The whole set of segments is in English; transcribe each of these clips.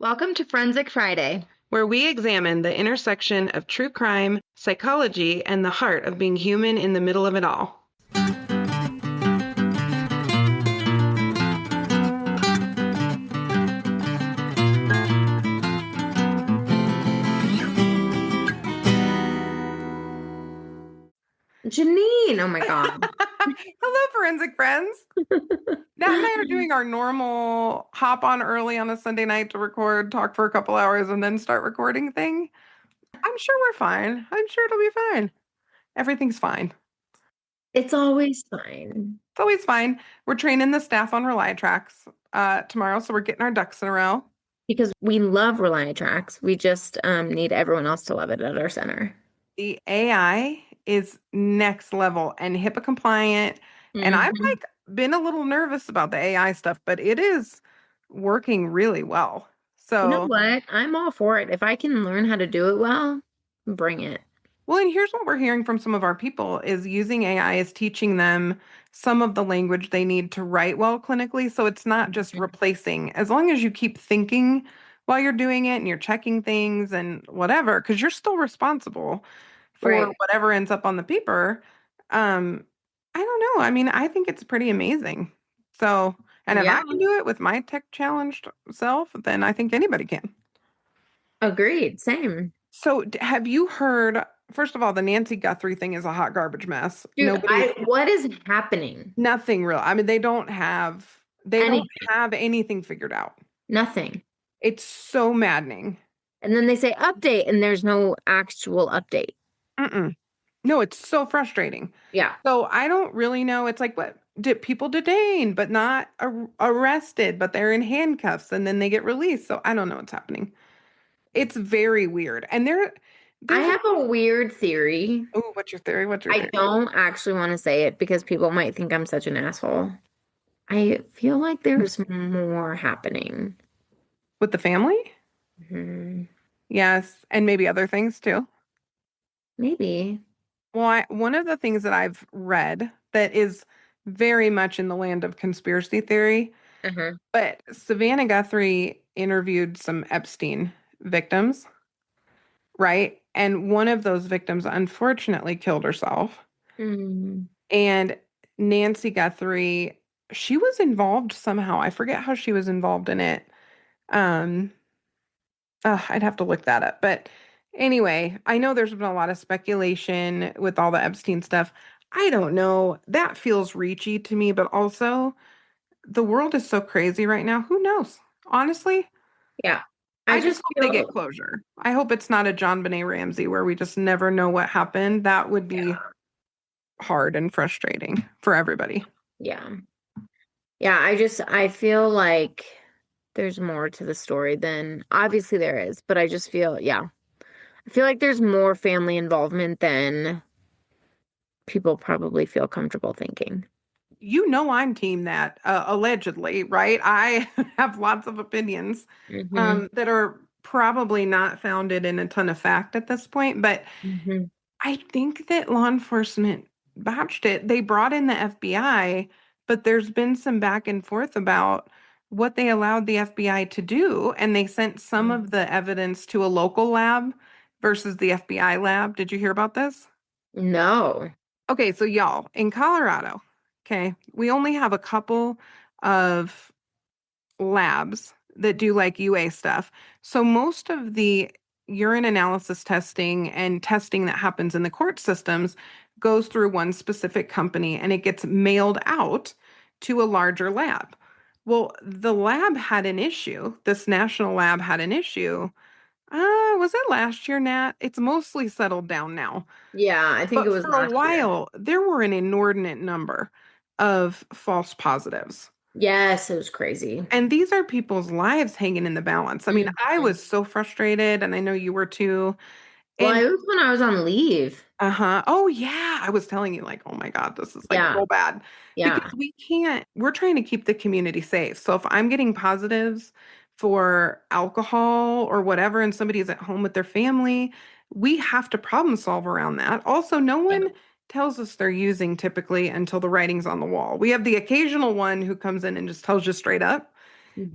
Welcome to Forensic Friday. Where we examine the intersection of true crime, psychology, and the heart of being human in the middle of it all. Janine, oh my God. Hello, forensic friends. Nat and I are doing our normal hop on early on a Sunday night to record, talk for a couple hours, and then start recording thing. I'm sure we're fine. I'm sure it'll be fine. Everything's fine. It's always fine. It's always fine. We're training the staff on Reliatrax tomorrow, so we're getting our ducks in a row. Because we love Reliatrax. We just need everyone else to love it at our center. The AI is next level and HIPAA compliant. And I've Mhm. been a little nervous about the AI stuff, but it is working really well. You know So, what? I'm all for it. If I can learn how to do it well, bring it. well, and here's what we're hearing from some of our people is using AI is teaching them some of the language they need to write well clinically. So it's not just Mhm. replacing. As long as you keep thinking while you're doing it and you're checking things and whatever, because you're still responsible for Right. whatever ends up on the paper. Um, I don't know. I mean, I think it's pretty amazing. So, and if Yeah, I can do it with my tech challenged self, then I think anybody can. agreed. Same. So, have you heard, first of all, the Nancy Guthrie thing is a hot garbage mess. Dude, what is happening? Nothing real. I mean, they don't Anything. have anything figured out. Nothing. It's so maddening. And then they say update, and there's no actual update. Mm-mm. No, it's so frustrating. Yeah. So I don't really know. It's like what did people detained but not arrested, but they're in handcuffs and then they get released. So I don't know what's happening. It's very weird. And I there's a have a weird theory. oh, what's your theory? What's your I theory? don't actually want to say it because people might think I'm such an asshole. I feel like there's more happening. With the family? Hmm. Yes, and maybe other things too. Maybe. Well, one of the things that I've read that is very much in the land of conspiracy theory, Uh-huh. but Savannah Guthrie interviewed some Epstein victims, right? And one of those victims unfortunately killed herself. Mm. And Nancy Guthrie, she was involved somehow. I forget how she was involved in it. Um, I'd have to look that up. But anyway, I know there's been a lot of speculation with all the Epstein stuff. I don't know. That feels reachy to me, but also the world is so crazy right now. Who knows? Honestly, Yeah. I I just just hope they get feel, closure. I hope it's not a John Benet Ramsey where we just never know what happened. That would be hard and frustrating for everybody. yeah. Yeah, I feel like there's more to the story than obviously there is, but I just feel, yeah. I feel like there's more family involvement than people probably feel comfortable thinking. You know I'm team that allegedly, right? I have lots of opinions Hmm. that are probably not founded in a ton of fact at this point, but Hmm. I think that law enforcement botched it. They brought in the FBI, but there's been some back and forth about what they allowed the FBI to do, and they sent some of the evidence to a local lab versus the FBI lab. Did you hear about this? No. Okay, so y'all, in Colorado, okay, we only have a couple of labs that do like UA stuff. So most of the urine analysis testing and testing that happens in the court systems goes through one specific company and it gets mailed out to a larger lab. Well, the lab had an issue. This national lab had an issue. Was it last year, Nat? It's mostly settled down now. Yeah, I think it But was for a last year. while, there were an inordinate number of false positives. Yes, it was crazy. And these are people's lives hanging in the balance. I mean, I Mhm. was so frustrated, and I know you were too. Well, And it was when I was on leave. uh-huh. Oh yeah, I was telling you like, oh my God, this is like Yeah, so bad. Because yeah, we're trying to keep the community safe. So if I'm getting positives for alcohol or whatever, and somebody's at home with their family, we have to problem solve around that. Also, no yeah. one tells us they're using typically until the writing's on the wall. We have the occasional one who comes in and just tells you straight up.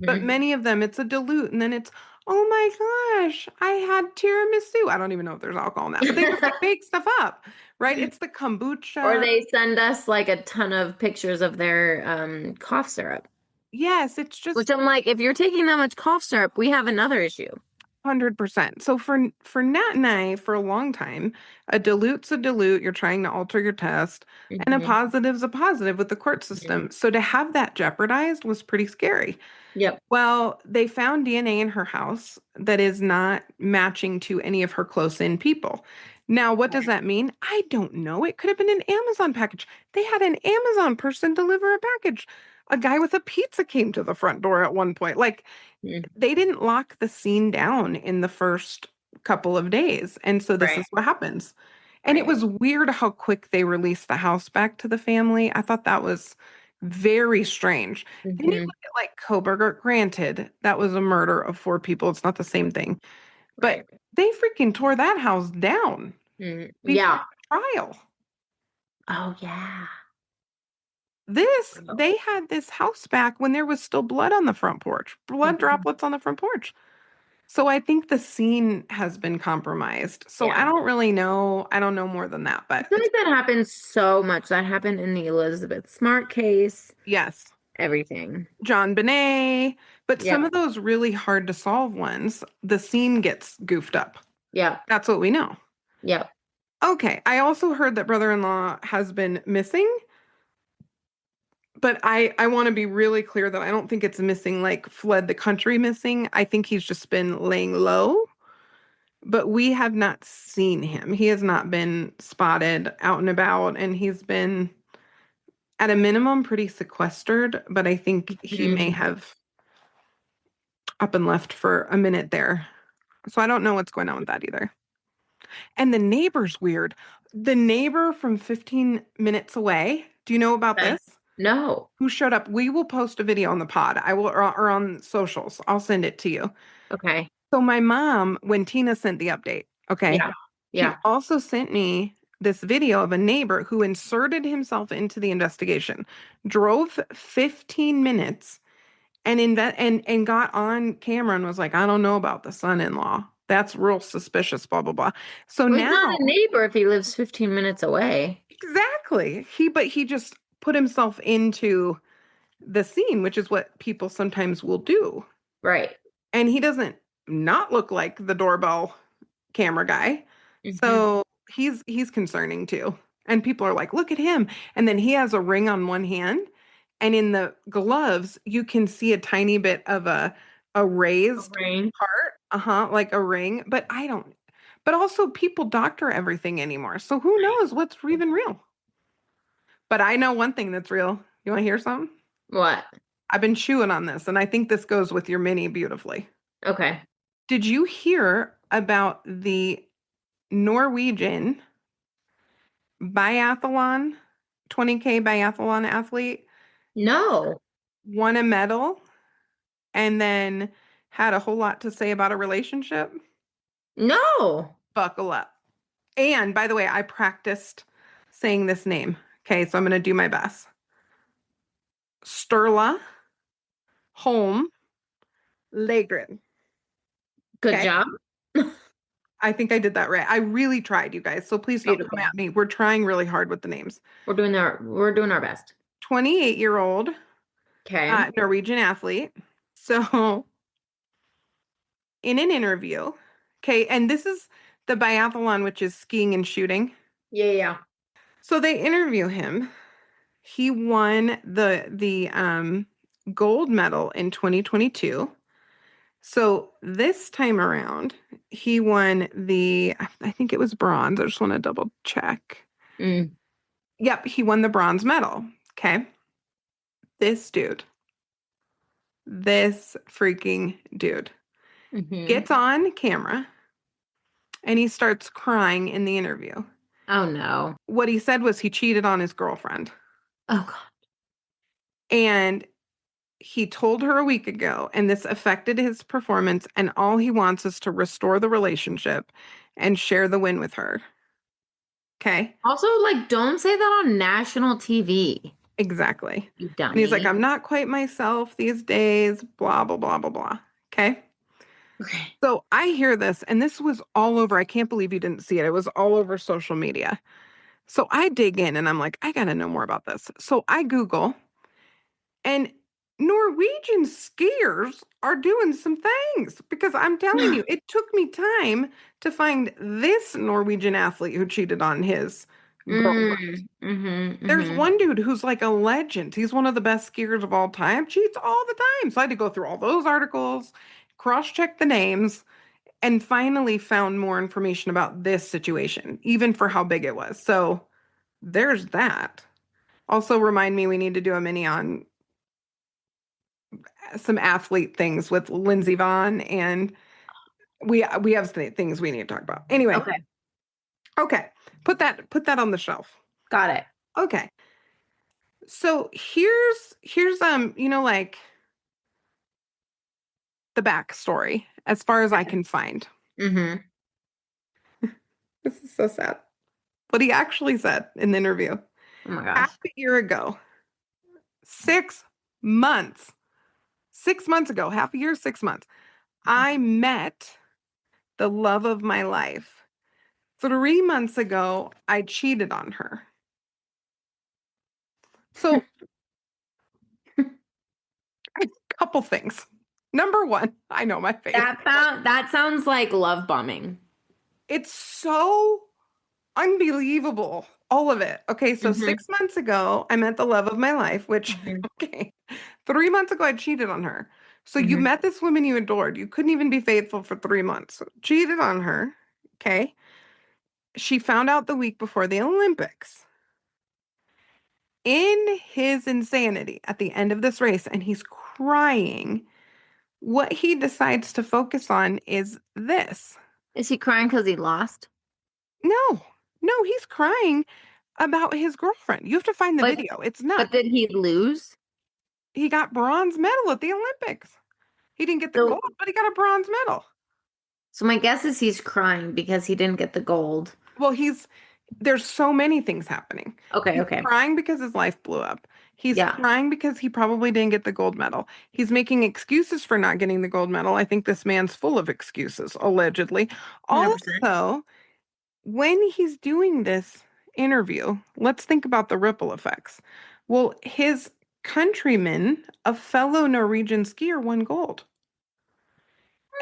But Hmm. many of them, it's a dilute, and then it's, oh my gosh, I had tiramisu. I don't even know if there's alcohol in that, but they just like make stuff up, right? It's the Or kombucha. they send us like a ton of pictures of their cough syrup, Yes, it's which just I'm like, if you're taking that much cough syrup, we have another issue. 100%. So for Nat and I, for a long time, a dilute's a dilute. You're trying to alter your test, and a Hmm. positive's a positive with the court Hmm. system. So to have that jeopardized was pretty scary. Yep. Well, they found DNA in her house that is not matching to any of her close-in people. Now, what does that mean? I don't know. It could have been an Amazon package. They had an Amazon person deliver a package. A guy with a pizza came to the front door at one point. Like, Mm. they didn't lock the scene down in the first couple of days. And so this Right. is what happens. And it Right. was weird how quick they released the house back to the family. I thought that was very strange. Then you Hmm. look at like Koberger, granted, that was a murder of four people. It's not the same thing. But Right. they freaking tore that house down before Yeah. the trial. Oh yeah. They had this house back when there was still blood on the front porch, blood Mhm. droplets on the front porch. So I think the scene has been compromised. So I Yeah. don't really know. I don't know more than that, I but feel it's like that happens so much. That happened in the Elizabeth Smart case, yes, everything. John Bonet, but some Yep. of those really hard to solve ones, the scene gets goofed up. Yep. That's what we know. Yep. Okay, I also heard that brother-in-law has been missing, but I want to be really clear that I don't think it's missing like fled the country missing. I think he's just been laying low, but we have not seen him. He has not been spotted out and about, and he's been at a minimum pretty sequestered, but I think he Mhm. may have up and left for a minute there. So I don't know what's going on with that either. And the neighbor's weird. The neighbor from 15 minutes away, do you know about Okay. this? No. Who showed up? We will post a video on the pod. I will, or on socials. I'll send it to you. Okay. So my mom, when Tina sent the update, okay, Yeah. she Yeah. also sent me this video of a neighbor who inserted himself into the investigation, drove 15 minutes and got on camera and was like, I don't know about the son-in-law. That's real suspicious, blah, blah, blah. So Well, he's not now, a neighbor if he lives 15 minutes away. exactly. But he just put himself into the scene, which is what people sometimes will do. Right. And he doesn't not look like the doorbell camera guy. Hmm. So he's concerning too. And people are like, look at him. And then he has a ring on one hand, and in the gloves, you can see a tiny bit of a raised Rain. part. Uh-huh, like a ring. But I don't but also people doctor everything anymore. So who knows what's even real? But I know one thing that's real. You want to hear something? What? I've been chewing on this, and I think this goes with your mini beautifully. Okay. Did you hear about the Norwegian biathlon, 20K biathlon athlete, No. won a medal and then had a whole lot to say about a relationship? No. Buckle up. And by the way, I practiced saying this name. Okay, so I'm going to do my best. Sturla Holm Legren. Good Okay, job. I think I did that right. I really tried, you guys. So please don't come Beautiful. at me. We're trying really hard with the names. We're doing our best. 28-year-old Okay. Norwegian athlete. So in an interview, okay, and this is the biathlon, which is skiing and shooting. Yeah, yeah. So they interview him. He won the gold medal in 2022. So this time around, he won I think it was bronze. I just want to double check. Mm. Yep, he won the bronze medal. Okay. This dude, this freaking dude Hmm. gets on camera and he starts crying in the interview. Oh no. What he said was he cheated on his girlfriend. Oh God. And he told her a week ago, and this affected his performance. And all he wants is to restore the relationship and share the win with her. Okay. Also, like, don't say that on national TV. Exactly. You And he's like, dummy. I'm not quite myself these days, blah, blah, blah, blah, blah. Okay. Okay. So I hear this, and this was all over. I can't believe you didn't see it. It was all over social media. So I dig in and I'm like, I got to know more about this. So I Google, and Norwegian skiers are doing some things because I'm telling you, it took me time to find this Norwegian athlete who cheated on his girlfriend. There's Mm-hmm. one dude who's like a legend. He's one of the best skiers of all time, cheats all the time. So I had to go through all those articles, cross-check the names, and finally found more information about this situation, even for how big it was. So there's that. Also, remind me we need to do a mini on some athlete things with Lindsey Vaughn, and we have things we need to talk about. Anyway, Okay. okay, put that on the shelf. Got it. Okay, so here's like the backstory as far as I can find. Mm-hmm. This is so sad. What he actually said in the interview. Oh my Half gosh. a year ago, 6 months, 6 months ago, half a year, 6 months, I met the love of my life. 3 months ago, I cheated on her. So, a couple things. Number one, I know my face. That sounds like love bombing. It's so unbelievable. All of it. Okay, so Mm-hmm. 6 months ago, I met the love of my life, which, Mm-hmm. okay, 3 months ago, I cheated on her. So you Mm-hmm. met this woman you adored. You couldn't even be faithful for 3 months. So cheated on her. Okay. She found out the week before the Olympics. In his insanity at the end of this race, and he's crying, what he decides to focus on is this. Is he crying because he lost? No, no, he's crying about his girlfriend. You have to find the But video. It's but nuts. did he lose? He got bronze medal at the Olympics. He didn't get the So gold, but he got a bronze medal. so my guess is he's crying because he didn't get the gold. Well, there's so many things happening. Okay, He's okay. crying because his life blew up. He's Yeah. crying because he probably didn't get the gold medal. He's making excuses for not getting the gold medal. I think this man's full of excuses, allegedly. 100%. Also, when he's doing this interview, let's think about the ripple effects. Well, his countryman, a fellow Norwegian skier, won gold.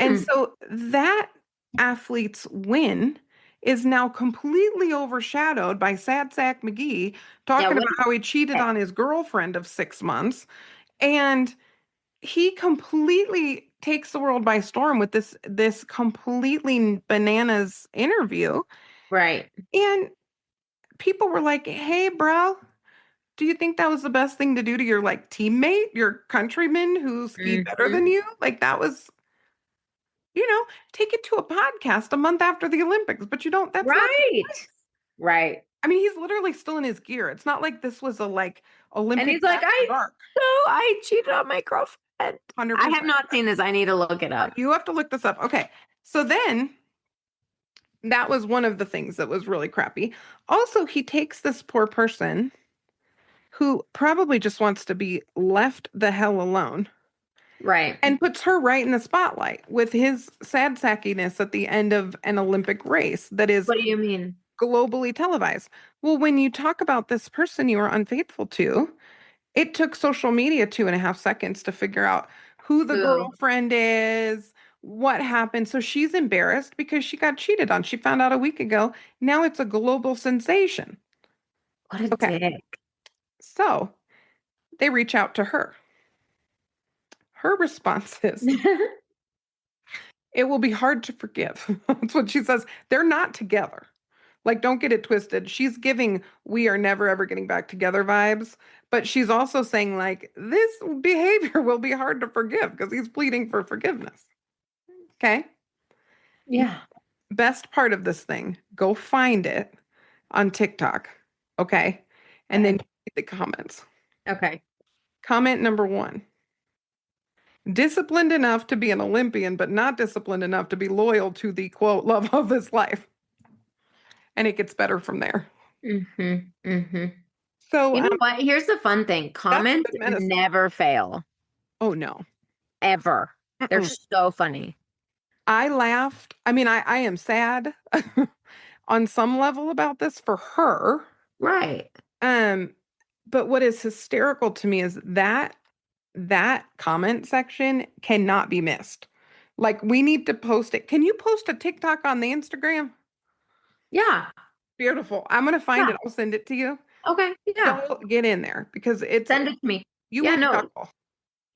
And Hmm. so that athlete's win is now completely overshadowed by Sad Sack McGee Yeah, talking what about how he cheated okay. on his girlfriend of 6 months. And he completely takes the world by storm with this completely bananas interview. Right. And people were like, hey, bro, do you think that was the best thing to do to your like teammate, your countryman who skied better than Mm-hmm. you? Like that was you know, take it to a podcast a month after the Olympics, but you don't, that's not the Right. place. Right. I mean, he's literally still in his gear. It's not like this was a like And Olympics he's like, after dark. I cheated on my girlfriend. I have 100%. not seen this. I need to look it up. You have to look this up. Okay. So then that was one of the things that was really crappy. Also, he takes this poor person who probably just wants to be left the hell alone Right. and puts her right in the spotlight with his sad sackiness at the end of an Olympic race that is What do you mean? globally televised. Well, when you talk about this person you were unfaithful to, it took social media 2.5 seconds to figure out who the Who? girlfriend is, what happened. So she's embarrassed because she got cheated on. She found out a week ago. Now it's a global sensation. What a Okay. dick. So they reach out to her. Her response is, it will be hard to forgive. That's what she says. They're not together. Like, don't get it twisted. She's giving we are never ever getting back together vibes, but she's also saying, like, this behavior will be hard to forgive because he's pleading for forgiveness. Okay. Yeah. Best part of this thing, go find it on TikTok. Okay. And then Okay. read the comments. Okay. Comment number one, disciplined enough to be an Olympian, but not disciplined enough to be loyal to the quote, love of his life. And it gets better from there. Mm-hmm. Mm-hmm. So, You know what? Here's the fun thing. that's Comments good medicine. never fail, Oh no. ever. They're Mm-mm. so funny. I laughed. I mean, I am sad on some level about this for her. Right. Um, but what is hysterical to me is that comment section cannot be missed. Like we need to post it. Can you post a TikTok on the Instagram? Yeah. Beautiful. I'm gonna find Yeah. it. I'll send it to you. Okay. Yeah. Go get in there because it's Send it to me. you Yeah, would no. chuckle.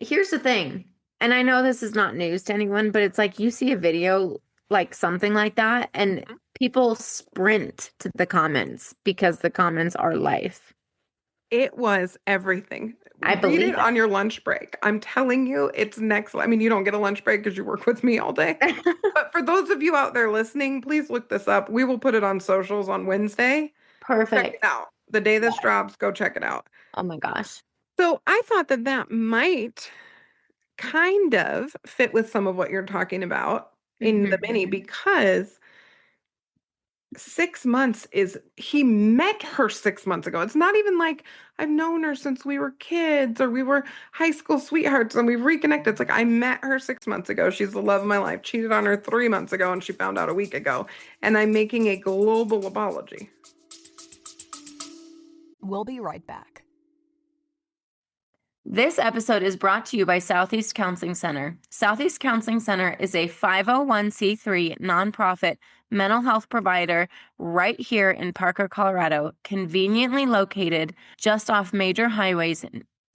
Here's the thing. And I know this is not news to anyone, but it's like you see a video like something like that, and Mhm. people sprint to the comments because the comments are life. It was everything. I Read it believe on your lunch break. I'm telling you, it's next. I mean, you don't get a lunch break because you work with me all day. it. But for those of you out there listening, please look this up. We will put it on socials on Wednesday. Check it Perfect. out. The day this Yes. drops, go check it out. Oh my gosh. So I thought that that might kind of fit with some of what you're talking about in the mini Mhm. because 6 months is he met her 6 months ago. It's not even like I've known her since we were kids or we were high school sweethearts and we've reconnected. It's like I met her 6 months ago. She's the love of my life. Cheated on her 3 months ago and she found out a week ago. And I'm making a global apology. We'll be right back. This episode is brought to you by Southeast Counseling Center. Southeast Counseling Center is a 501c3 nonprofit mental health provider right here in Parker, Colorado, conveniently located just off major highways.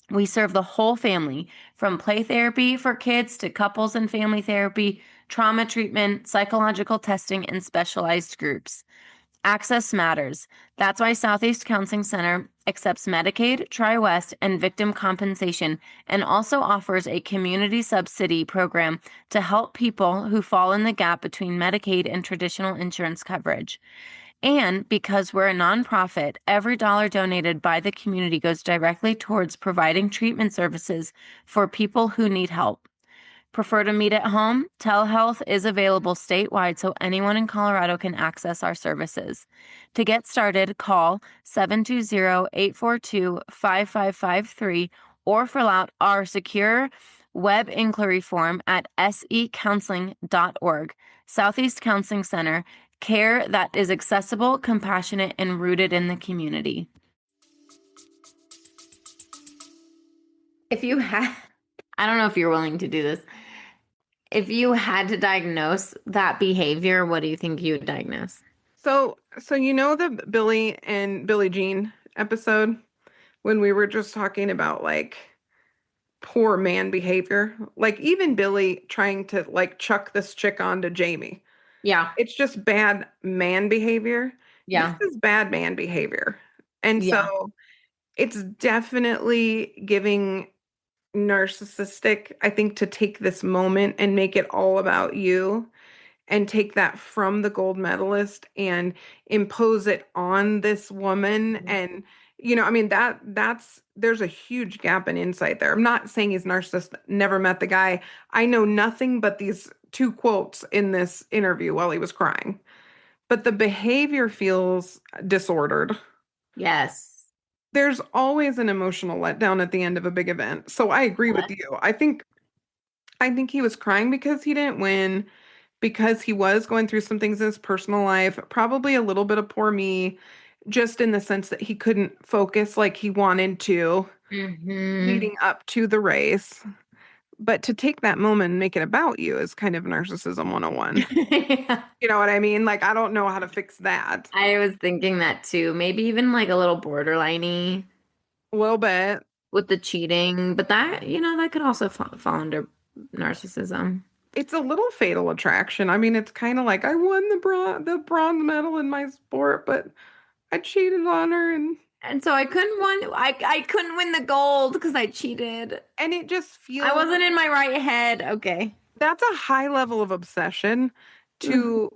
We serve the whole family, from play therapy for kids to couples and family therapy, trauma treatment, psychological testing, and specialized groups. Access matters. That's why Southeast Counseling Center accepts Medicaid, TriWest, and victim compensation, and also offers a community subsidy program to help people who fall in the gap between Medicaid and traditional insurance coverage. And because we're a nonprofit, every dollar donated by the community goes directly towards providing treatment services for people who need help. Prefer to meet at home? Telehealth is available statewide so anyone in Colorado can access our services. To get started, call 720-842-5553 or fill out our secure web inquiry form at secounseling.org. Southeast Counseling Center, care that is accessible, compassionate, and rooted in the community. If you had, I don't know if you're willing to do this. If you had to diagnose that behavior, what do you think you would diagnose? So you know the Billy and Billie Jean episode when we were just talking about like poor man behavior? Like even Billy trying to like chuck this chick onto Jamie. Yeah. It's just bad man behavior. This Yeah. is bad man behavior. And Yeah. so it's definitely giving narcissistic, I think, to take this moment and make it all about you and take that from the gold medalist and impose it on this woman. And I mean that's there's a huge gap in insight there. I'm not saying he's narcissist, never met the guy. I know nothing but these two quotes in this interview while he was crying, but the behavior feels disordered. Yes. There's always an emotional letdown at the end of a big event. So I agree with Yes. you. I think he was crying because he didn't win, because he was going through some things in his personal life, probably a little bit of poor me, just in the sense that he couldn't focus like he wanted to Mm-hmm. leading up to the race. But to take that moment and make it about you is kind of narcissism 101. Yeah. You know what I mean? Like, I don't know how to fix that. I was thinking that too. Maybe even like a little borderliney A little bit. with the cheating, but that, that could also fall under narcissism. It's a little fatal attraction. I mean, it's kind of like I won the bronze medal in my sport, but I cheated on her And so I couldn't win the gold because I cheated. and it just I feels wasn't in my right head. Okay. that's a high level of obsession to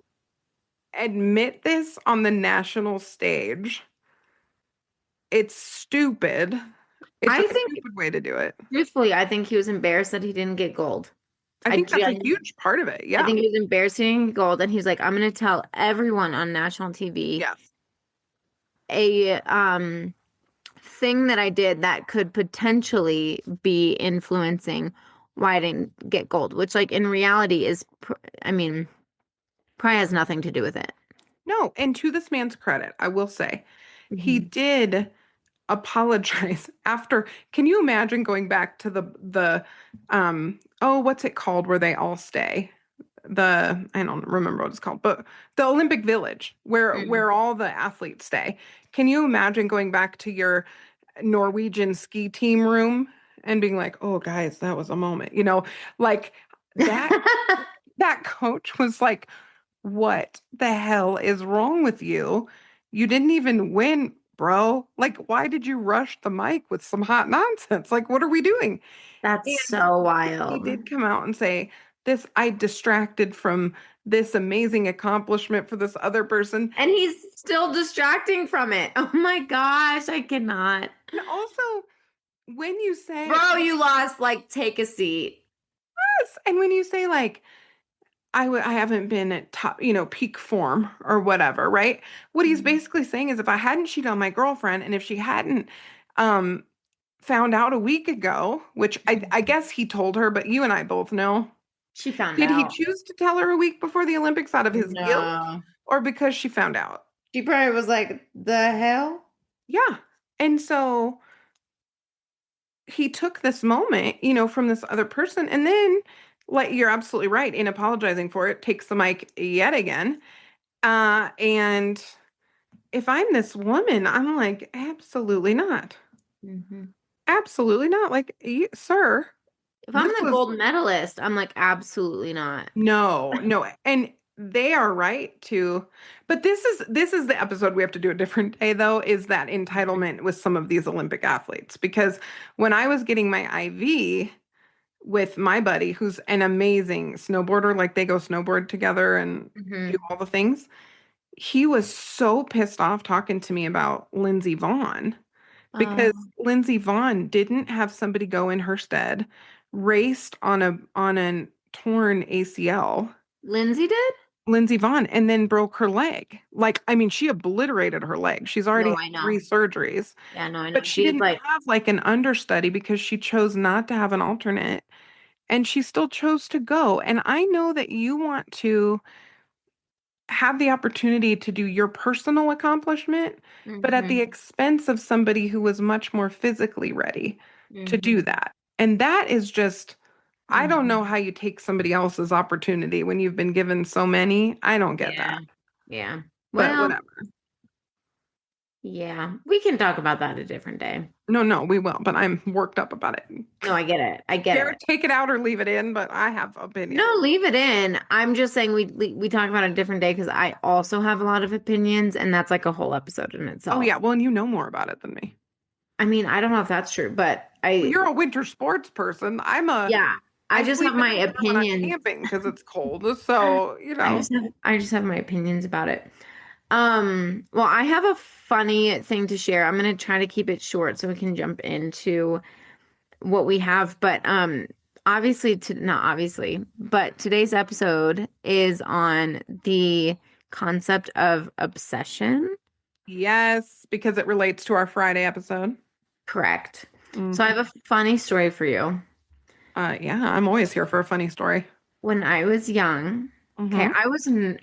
admit this on the national stage. It's stupid. It's a I think, stupid way to do it. truthfully, I think he was embarrassed that he didn't get gold. I I think that's a genuinely huge part of it. I Yeah. think he was embarrassed he didn't get gold, and he's like, I'm gonna tell everyone on national TV Yes. a thing that I did that could potentially be influencing why I didn't get gold, which like in reality I mean, probably has nothing to do with it. No, and to this man's credit, I will say, he Hmm. did apologize after. Can you imagine going back to the what's it called where they all stay? I don't remember what it's called, but the Olympic Village Mm. where all the athletes stay. Can you imagine going back to your Norwegian ski team room and being like, "Oh guys, that was a moment." Like that that coach was like, "What the hell is wrong with you? You didn't even win, bro. Like why did you rush the mic with some hot nonsense? Like what are we doing?" That's And so he wild. did come out and say, "This, I distracted from this amazing accomplishment for this other person." And he's still distracting from it. Oh my gosh, I cannot. And also, when you say Bro, you lost. Like, take a seat. yes, and when you say like, I haven't been at top, peak form or whatever, right? What he's Mhm. basically saying is if I hadn't cheated on my girlfriend and if she hadn't um found out a week ago, which I Mhm. guess he told her, but you and I both know. She found Did he out. choose to tell her a week before the Olympics out of his guilt No. or because she found out? She probably was like, the hell? Yeah. And so he took this moment, from this other person, and then, like, you're absolutely right, in apologizing for it, takes the mic yet again. And if I'm this woman, I'm like, absolutely not. Hmm. Absolutely not. Like, sir, If I'm this the was gold medalist, I'm like, absolutely not. no, no. And they are right to, but this is the episode we have to do a different day though, is that entitlement with some of these Olympic athletes. Because when I was getting my IV with my buddy who's an amazing snowboarder, like they go snowboard together and do Hmm. all the things. He was so pissed off talking to me about Lindsey Vaughn because Oh, Lindsey Vaughn didn't have somebody go in her stead, raced on a torn ACL. Lindsay did? Lindsey Vaughn and then broke her leg. Like, I mean, she obliterated her leg. She's already No, had I know. three surgeries, Yeah, no, I know. but she She's didn't like, have like an understudy because she chose not to have an alternate and she still chose to go. And I know that you want to have the opportunity to do your personal accomplishment, but at the hmm, expense of somebody who was much more physically ready to do hmm, that. And that is just, I don't know hmm. how you take somebody else's opportunity when you've been given so many. I don't get that. Yeah. Yeah. But Well, whatever. yeah. We can talk about that a different day. No, no, we will. But I'm worked up about it. No, I get it. I get Garrett, it. take it out or leave it in, but I have No, opinions. leave it in. I'm just saying we talk about it a different day because I also have a lot of opinions, and that's like a whole episode in Oh, itself. yeah. Well, and you know more about it than me. I mean, I don't know if that's true, but Well, you're a winter sports person. yeah, I I just have sleep in my the winter when I'm opinions. camping because it's cold. So, I just have my opinions about it. Well, I have a funny thing to share. I'm gonna try to keep it short so we can jump into what we have, but obviously to not obviously, but today's episode is on the concept of obsession. yes, because it relates to our Friday episode. Correct. So I Hmm. have a funny story for you. Yeah, I'm always here for a funny story. When I was young, okay, Hmm.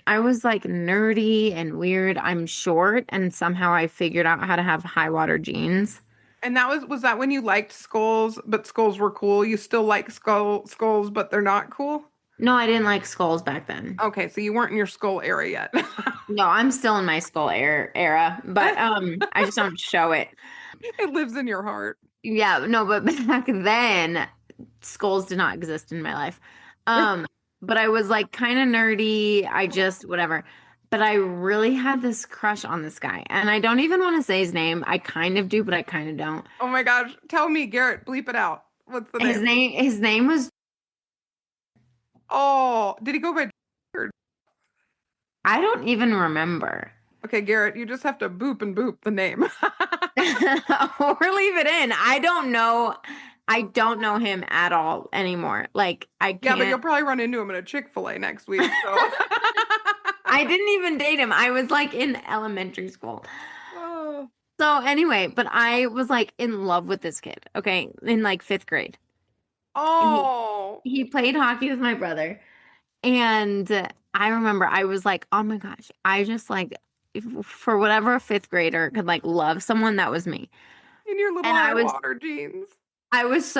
I was like nerdy and weird. I'm short and somehow I figured out how to have high water jeans. And was that when you liked skulls, but skulls were cool? You still like skulls, but they're not cool? No, I didn't like skulls back then. Okay, so you weren't in your skull era yet. No, I'm still in my skull era, but I just don't show it. It lives in your heart. Yeah, no, but back then skulls did not exist in my life. Um, but I was like kind of nerdy. I just whatever. But I really had this crush on this guy, and I don't even want to say his name. I kind of do, but I kind of don't. Oh my gosh, tell me, Garrett, bleep it out. What's the name? His name was Oh, did he go by? I don't even remember. Okay, Garrett, you just have to boop and boop the name. Or leave it in. I don't know. I don't know him at all anymore. Like I Yeah, but can't. you'll probably run into him at a Chick-fil-A next week. So, I didn't even date him. I was like in elementary school. oh, So anyway, but I was like in love with this kid, okay, in like fifth grade. And Oh, he played hockey with my brother. And I remember I was like, oh my gosh, I just like for whatever a fifth grader could like love someone, that was me. in your little And high water jeans. I was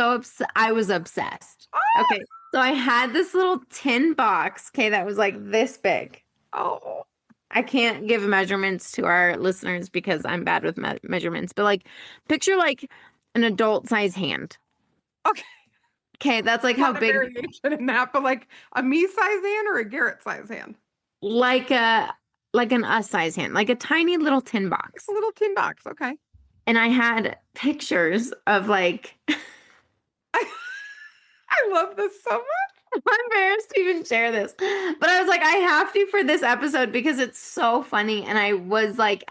I was obsessed. Ah! Okay. So I had this little tin box, okay, that was like this big. Oh, I can't give measurements to our listeners because I'm bad with measurements, but like picture like an adult size hand. okay. Okay, that's like A how lot of big, variation in that, but like a me size hand or a Garrett size hand? like an us size hand, like a tiny little tin Like a box. little tin box. Okay. And I had pictures of like I love this so much. I'm embarrassed to even share this. But I was like, I have to for this episode because it's so funny. And I was like,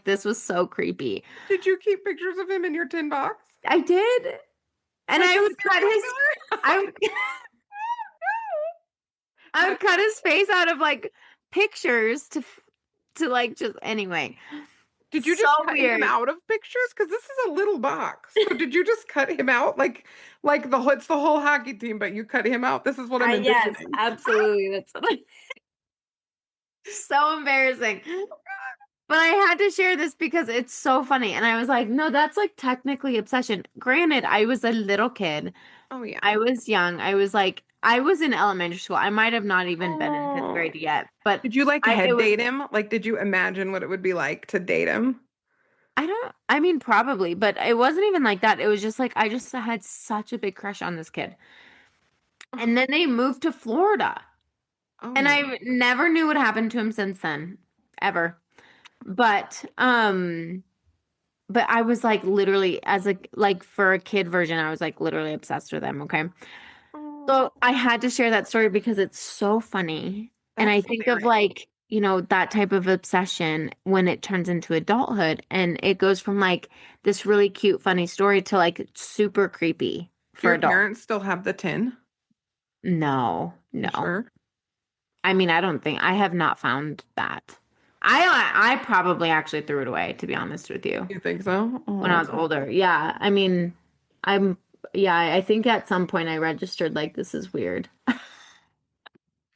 this was so creepy. Did you keep pictures of him in your tin box? I did. And Like I a would cut serial his killer? I would I would That's cut his face out of like pictures to like just anyway. Did you So just cut him weird. out of pictures? Because this is a little box. So did you just cut him out like it's the whole hockey team, but you cut him out? This is what I'm Yes, envisioning. absolutely. That's what so embarrassing. But I had to share this because it's so funny. And I was like, no, that's like technically obsession. Granted, I was a little kid. Oh yeah. I was young. I was like, I was in elementary school. I might have not even been in fifth Oh. grade yet, but Did you like it head was, date him? Like, did you imagine what it would be like to date him? I mean, probably, but it wasn't even like that. It was just like, I just had such a big crush on this kid. And then they moved to Florida. Oh And no. I never knew what happened to him since then, ever. But, but I was like literally as a like for a kid version, I was like literally obsessed with him, okay? Oh, So I had to share that story because it's so funny. And that's I think of hilarious. like, that type of obsession when it turns into adulthood and it goes from like this really cute, funny story to like super creepy Do for your adults. parents still have the tin? No, You no. sure? I mean, I don't think I have not found that. I probably actually threw it away, to be honest with you, You think so? when I Oh. was older. Yeah. I mean, I'm yeah, I think at some point I registered like this is weird.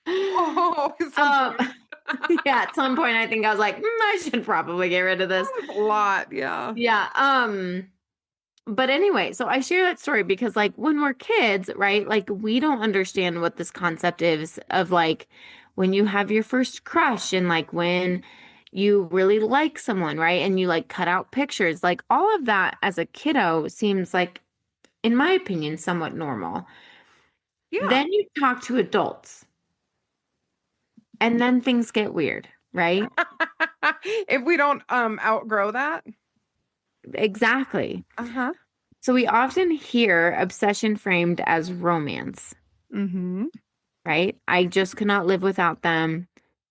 Oh, at some Um, point. yeah, at some point I think I was like, I should probably get rid of this. That was a lot, yeah. Yeah. But anyway, so I share that story because like when we're kids, right? Like we don't understand what this concept is of like when you have your first crush and like when you really like someone, right? And you like cut out pictures. Like all of that as a kiddo seems like, in my opinion, somewhat normal. Yeah. Then you talk to adults and then things get weird, right? If we don't outgrow that. Exactly. Uh-huh. So we often hear obsession framed as romance, Mm-hmm. right? I just cannot live without them.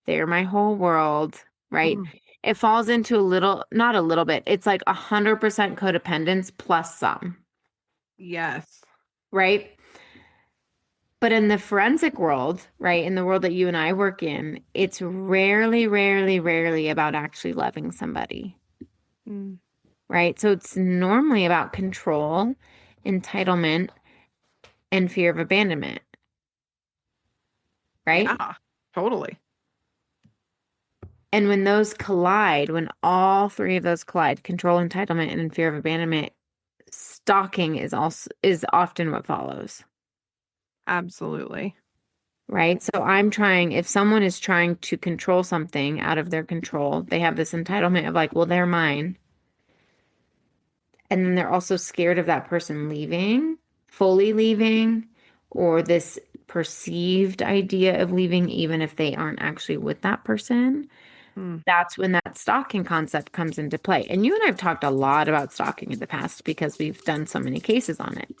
They're my whole world, right? Mm. It falls into a little, not a little bit, it's like 100% codependence plus some, Yes. right? But in the forensic world, right, in the world that you and I work in, it's rarely, rarely, rarely about actually loving somebody, Mm. right? So it's normally about control, entitlement, and fear of abandonment, right? Yeah, totally. And when those collide, when all three of those collide, control, entitlement, and fear of abandonment, stalking is often what follows, Absolutely. right? So I'm trying, if someone is trying to control something out of their control, they have this entitlement of like, well, they're mine. And then they're also scared of that person leaving, fully leaving, or this perceived idea of leaving, even if they aren't actually with that person. Mm. That's when that stalking concept comes into play. And you and I have talked a lot about stalking in the past because we've done so many cases on it.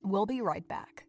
We'll be right back.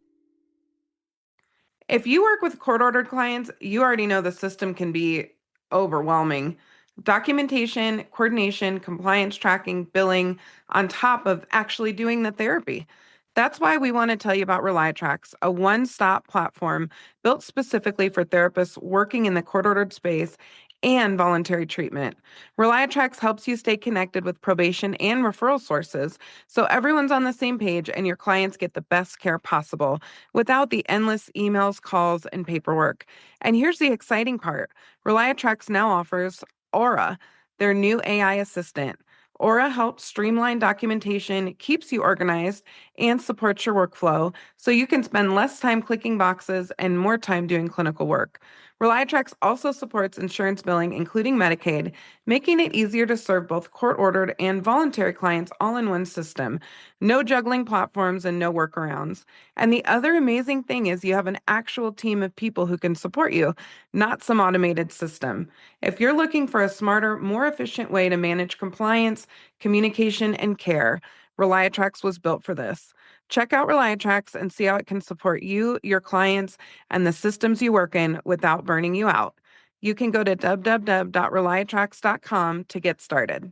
If you work with court-ordered clients, you already know the system can be overwhelming. Documentation, coordination, compliance tracking, billing, on top of actually doing the therapy. That's why we want to tell you about Reliatrax, a one-stop platform built specifically for therapists working in the court-ordered space and voluntary treatment. Reliatrax helps you stay connected with probation and referral sources so everyone's on the same page and your clients get the best care possible without the endless emails, calls, and paperwork. And here's the exciting part. Reliatrax now offers Aura, their new AI assistant. Aura helps streamline documentation, keeps you organized, and supports your workflow so you can spend less time clicking boxes and more time doing clinical work. Reliatrax also supports insurance billing, including Medicaid, making it easier to serve both court-ordered and voluntary clients all in one system. No juggling platforms and no workarounds. And the other amazing thing is you have an actual team of people who can support you, not some automated system. If you're looking for a smarter, more efficient way to manage compliance, communication, and care, Reliatrax was built for this. Check out Reliatrax and see how it can support you, your clients, and the systems you work in without burning you out. You can go to www.reliatrax.com to get started.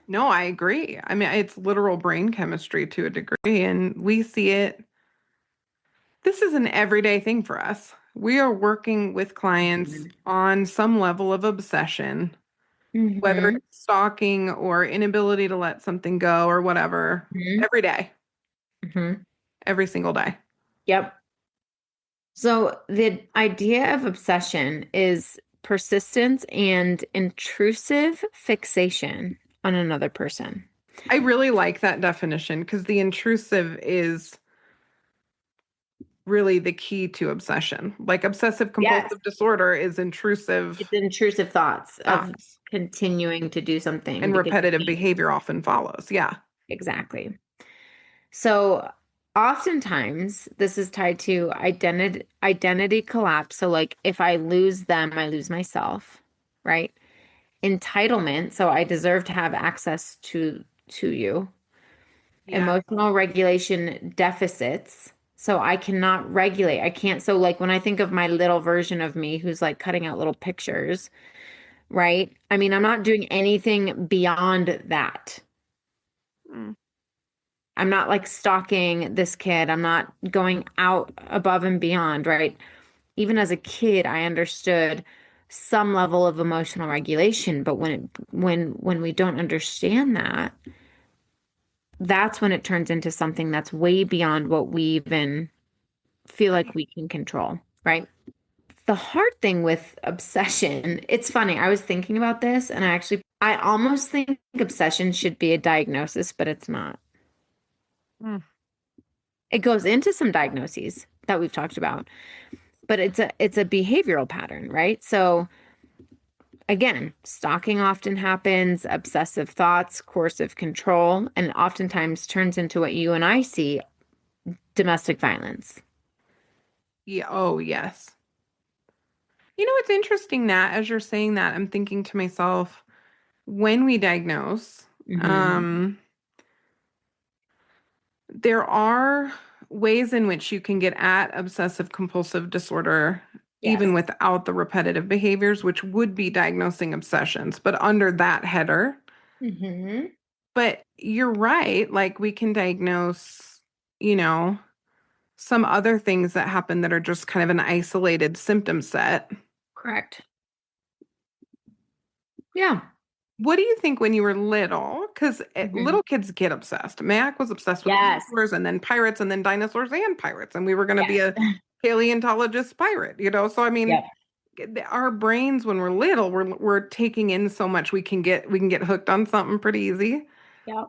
No, I agree. I mean, it's literal brain chemistry to a degree, and we see it. This is an everyday thing for us. We are working with clients on some level of obsession, whether Mm-hmm. it's stalking or inability to let something go or whatever, Mm-hmm. every day, Mm-hmm. every single day. Yep. So the idea of obsession is persistence and intrusive fixation on another person. I really like that definition because the intrusive is really the key to obsession. Like obsessive Yes. compulsive disorder is intrusive It's intrusive thoughts of thoughts, continuing to do something and because you repetitive can't. behavior often follows. Yeah. Exactly. So oftentimes this is tied to identity collapse. So like if I lose them, I lose myself, right? Entitlement, so I deserve to have access to you. Yeah. Emotional regulation deficits. So I cannot regulate. I can't. So like when I think of my little version of me who's like cutting out little pictures, right? I mean, I'm not doing anything beyond that. Mm. I'm not like stalking this kid. I'm not going out above and beyond, right? Even as a kid, I understood some level of emotional regulation, but when we don't understand that, that's when it turns into something that's way beyond what we even feel like we can control, right? The hard thing with obsession, it's funny. I was thinking about this and I almost think obsession should be a diagnosis, but it's not. Mm. It goes into some diagnoses that we've talked about, but it's a behavioral pattern, right? So again, stalking often happens, obsessive thoughts, coercive control, and it oftentimes turns into what you and I see, domestic violence. Yeah. Oh, yes. You know, it's interesting, Nat, as you're saying that, I'm thinking to myself, when we diagnose, Hmm. there are ways in which you can get at obsessive compulsive disorder even Yes. without the repetitive behaviors, which would be diagnosing obsessions, but under that header. Hmm. But you're right, like we can diagnose, you know, some other things that happen that are just kind of an isolated symptom set. Correct. Yeah. What do you think when you were little? Because Hmm. little kids get obsessed. Mac was obsessed with Yes. dinosaurs and then pirates and then dinosaurs and pirates. And we were going to be Yes. a paleontologist pirate, you know? So, I mean, Yep. our brains when we're little, we're taking in so much we can get hooked on something pretty easy. Yep.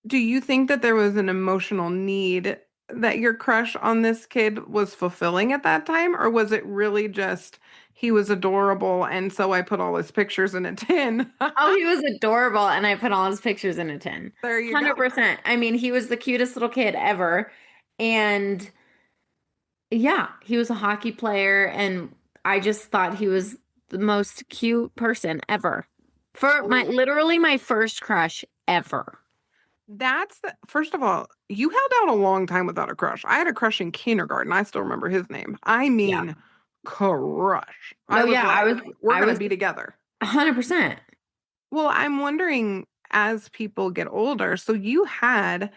Do you think that there was an emotional need that your crush on this kid was fulfilling at that time? Or was it really just he was adorable and so I put all his pictures in a tin? Oh, he was adorable, and I put all his pictures in a tin. There you go. 100%. I mean, he was the cutest little kid ever. And yeah, he was a hockey player, and I just thought he was the most cute person ever. For my Oh, literally my first crush ever. first of all, you held out a long time without a crush. I had a crush in kindergarten. I still remember his name. I Yeah. mean, crush. I No, was yeah, I like, was we're I going to was be together. 100%. Well, I'm wondering as people get older, so you had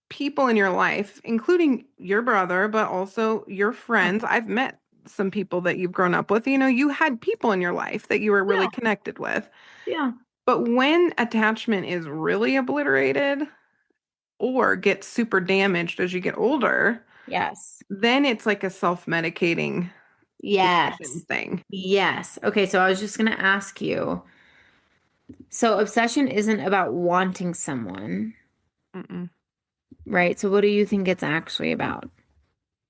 people in your life, including your brother, but also your Yeah. friends. I've met some people that you've grown up with. You had people in your life that you were really Yeah. connected with. Yeah. But when attachment is really obliterated or gets super damaged as you get older, Yes. then it's like a self-medicating depression Yes. thing. Yes. Okay, so I was just going to ask you. So obsession isn't about wanting someone, Mm-mm. right? So what do you think it's actually about?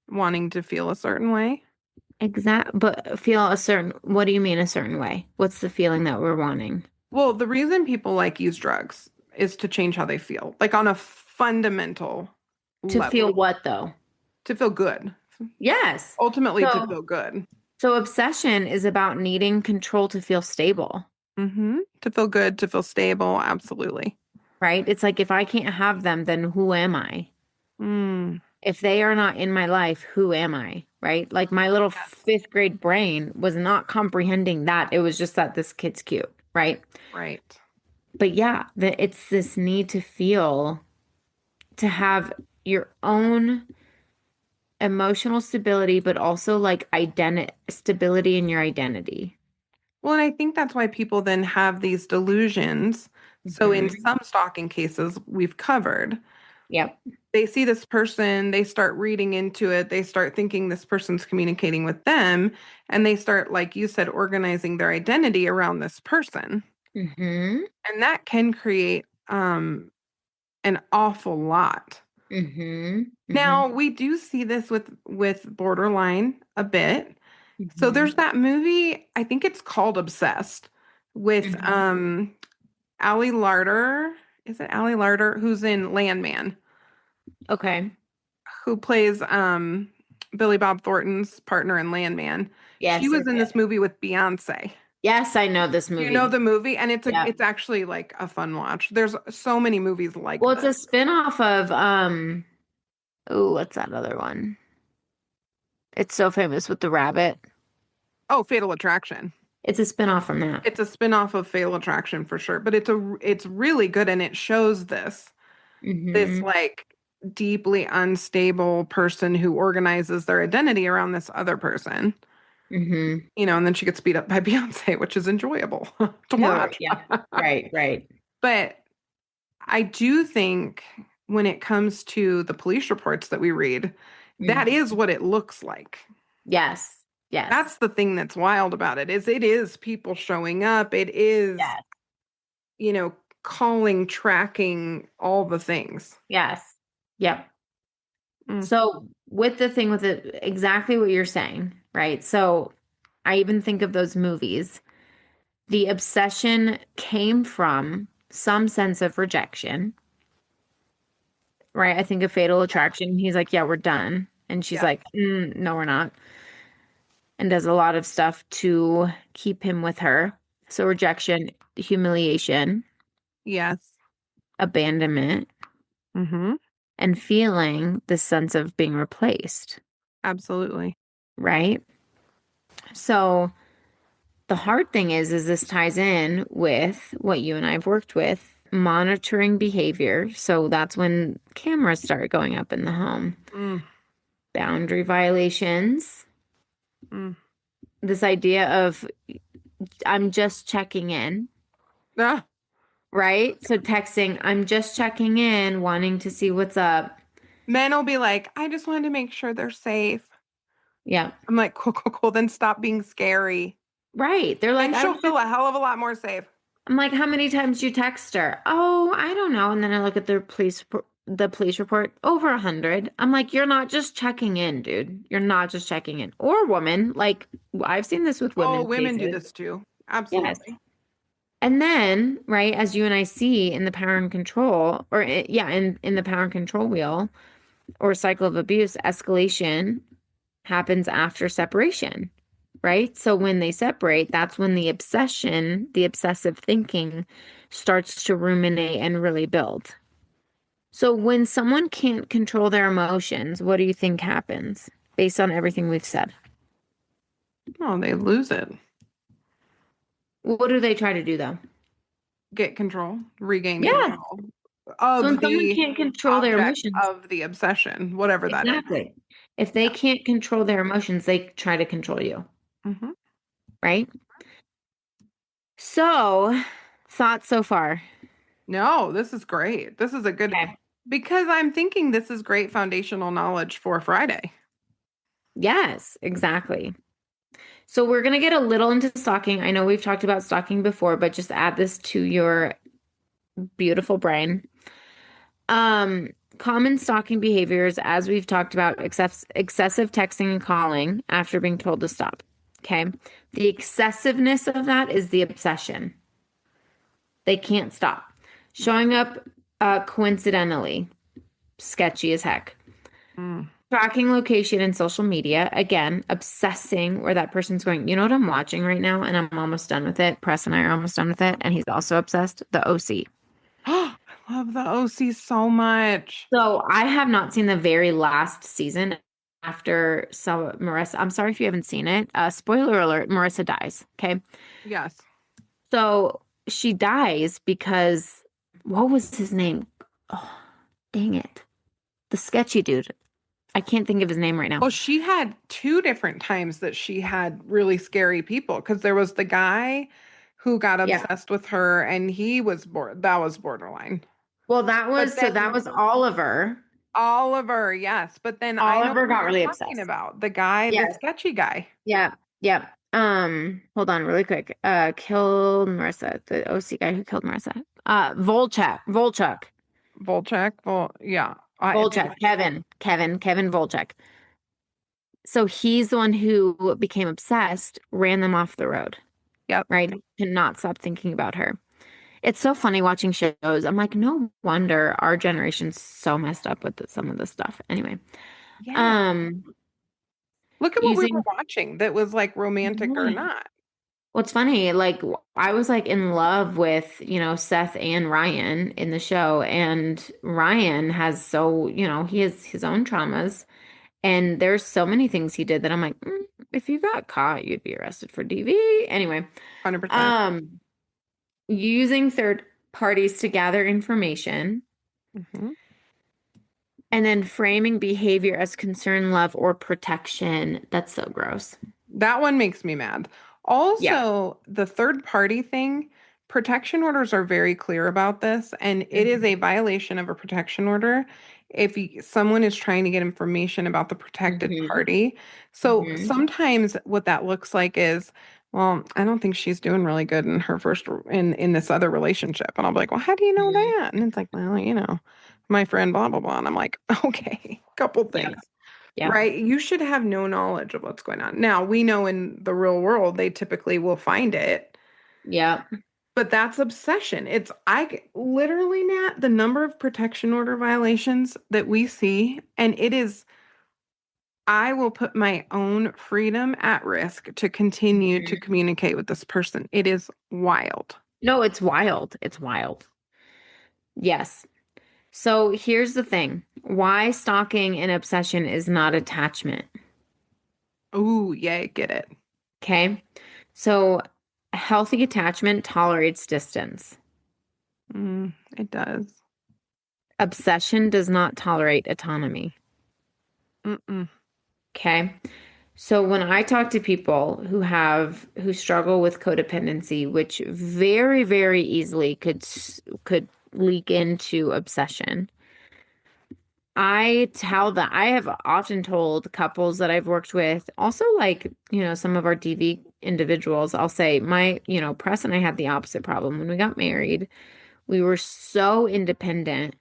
Wanting to feel a certain way. But feel a certain, what do you mean a certain way? What's the feeling that we're wanting? Well, the reason people like use drugs is to change how they feel, like on a fundamental To feel level, what though? to feel good, Yes. ultimately to So, feel good. so obsession is about needing control to feel stable, To feel good, to feel stable. Absolutely. right? It's like if I can't have them, then who am I? Mm, If they are not in my life, who am I? Right? Like my little yes. fifth grade brain was not comprehending that. It was just that this kid's cute, right? Right. But yeah, it's this need to feel, to have your own emotional stability, but also like identity stability in your identity. Well, and I think that's why people then have these delusions. So in Hmm. some stalking cases we've covered, Yep. they see this person, they start reading into it, they start thinking this person's communicating with them, and they start, like you said, organizing their identity around this person. Hmm. And that can create an awful lot. Hmm. Hmm. Now, we do see this with borderline a bit. So Hmm. there's that movie, I think it's called Obsessed, with Hmm. Ali Larter. Is it Ali Larter who's in Landman, Okay. who plays Billy Bob Thornton's partner in Landman. She Yes, yes, was in yes. this movie with Beyonce. Yes, I know this You know movie. the movie, and Yeah. it's actually like a fun watch. There's so many movies like Well, it's this. a spin-off of oh, what's that other one? It's so famous with the rabbit. Oh, Fatal Attraction. It's a spin-off from that. It's a spin-off of Fatal Attraction for sure, but it's really good, and it shows this Hmm. like deeply unstable person who organizes their identity around this other person. Hmm. And then she gets beat up by Beyonce, which is enjoyable to Oh, watch. yeah. Right, right. But I do think when it comes to the police reports that we read, that Hmm. is what it looks like. Yes. Yes. That's the thing that's wild about it is people showing up. It is, Yes. you know, calling, tracking, all the things. Yes. Yep. Mm, So with the thing with it, exactly what you're saying, right? So I even think of those movies. The obsession came from some sense of rejection, right? I think of Fatal Attraction. He's like, yeah, we're done. And she's yeah. like, no, we're not. And does a lot of stuff to keep him with her. So rejection, humiliation, Yes. abandonment, Mm-hmm. and feeling this sense of being replaced, Absolutely. right? So the hard thing is this ties in with what you and I have worked with, monitoring behavior. So that's when cameras start going up in the home, Mm, boundary violations, mm. this idea of I'm just checking in, Ah, right? So texting, I'm just checking in, wanting to see what's up. men will be like, I just wanted to make sure they're safe. Yeah. I'm like, cool, cool, cool. Then stop being scary. Right. They're like, Then she'll feel a hell of a lot more safe. I'm like, how many times do you text her? Oh, I don't know. And then I look at the police report, over 100. I'm like, you're not just checking in, dude. You're not just checking in. Or woman, like I've seen this with Oh, women's women do cases. this too. Yes. Absolutely. And then, right, as you and I see in the power and control, or yeah, in the power and control wheel or cycle of abuse, escalation happens after separation, right? So when they separate, that's when the obsession, the obsessive thinking starts to ruminate and really build. So when someone can't control their emotions, what do you think happens based on everything we've said? Oh, they lose it. What do they try to do though? Get control, regain Yes. control. So of when someone the can't control their object emotions, of the obsession, whatever that is. exactly. If they Yeah. can't control their emotions, they try to control you, Hmm. right? So, thoughts so far? No, this is great. This is a good, Okay. because I'm thinking this is great foundational knowledge for Friday. Yes, exactly. So we're going to get a little into stalking. I know we've talked about stalking before, but just add this to your beautiful brain. Common stalking behaviors, as we've talked about, excessive texting and calling after being told to stop. Okay. The excessiveness of that is the obsession. They can't stop. Showing up coincidentally, sketchy as heck. Mm. Tracking location in social media, again, obsessing where that person's going. You know what I'm watching right now? And I'm almost done with it. Press and I are almost done with it. And he's also obsessed. The OC. I love the OC so much. So I have not seen the very last season after Marissa. I'm sorry if you haven't seen it. Spoiler alert, Marissa dies. Okay. Yes. So she dies because what was his name? Oh, dang it. The sketchy dude. I can't think of his name right now. Well, she had two different times that she had really scary people because there was the guy who got Yeah. obsessed with her and he was that was borderline. Well, But that then was Oliver. Oliver, yes. But then I know Oliver who got you're really talking obsessed. about. The guy, the Yes. sketchy guy. Yeah. Yeah. Hold on really quick. Killed Marissa, the OC guy who killed Marissa. Volchuk. Volchek. Yeah. Volchek. Kevin Volchek. So he's the one who became obsessed, ran them off the road, Yep. right? Could not stop thinking about her. It's so funny watching shows. I'm like, no wonder our generation's so messed up with some of this stuff. Anyway, Yeah. um, Look at what we were using watching that was like romantic or not. what's funny, like I was like in love with, Seth and Ryan in the show, and Ryan has he has his own traumas, and there's so many things he did that I'm like, if you got caught, you'd be arrested for DV. Anyway, 100%. um, using third parties to gather information. Hmm. And then framing behavior as concern, love, or protection. That's so gross. That one makes me mad. Yeah. Also, the third party thing, protection orders are very clear about this, and it is a violation of a protection order if someone is trying to get information about the protected Mm-hmm. party. So Mm-hmm. sometimes what that looks like is, well, I don't think she's doing really good in her in this other relationship. And I'll be like, well, how do you know Mm-hmm. that? And it's like, well, my friend, blah, blah, blah. And I'm like, okay, couple Yeah. things. Yeah. Right? You should have no knowledge of what's going on. Now, we know in the real world, they typically will find it, Yeah. but that's obsession. Literally, Nat, the number of protection order violations that we see, and it is, I will put my own freedom at risk to continue to Mhm. communicate with this person. It is wild. No, it's wild. It's wild. Yes. So here's the thing. Why stalking and obsession is not attachment. Ooh, yay, get it. Okay. So healthy attachment tolerates distance. It does. Obsession does not tolerate autonomy. Mm-mm. Okay. So when I talk to people who struggle with codependency, which very, very easily could leak into obsession, I have often told couples that I've worked with, also like, some of our DV individuals, I'll say Press and I had the opposite problem. When we got married, we were so independent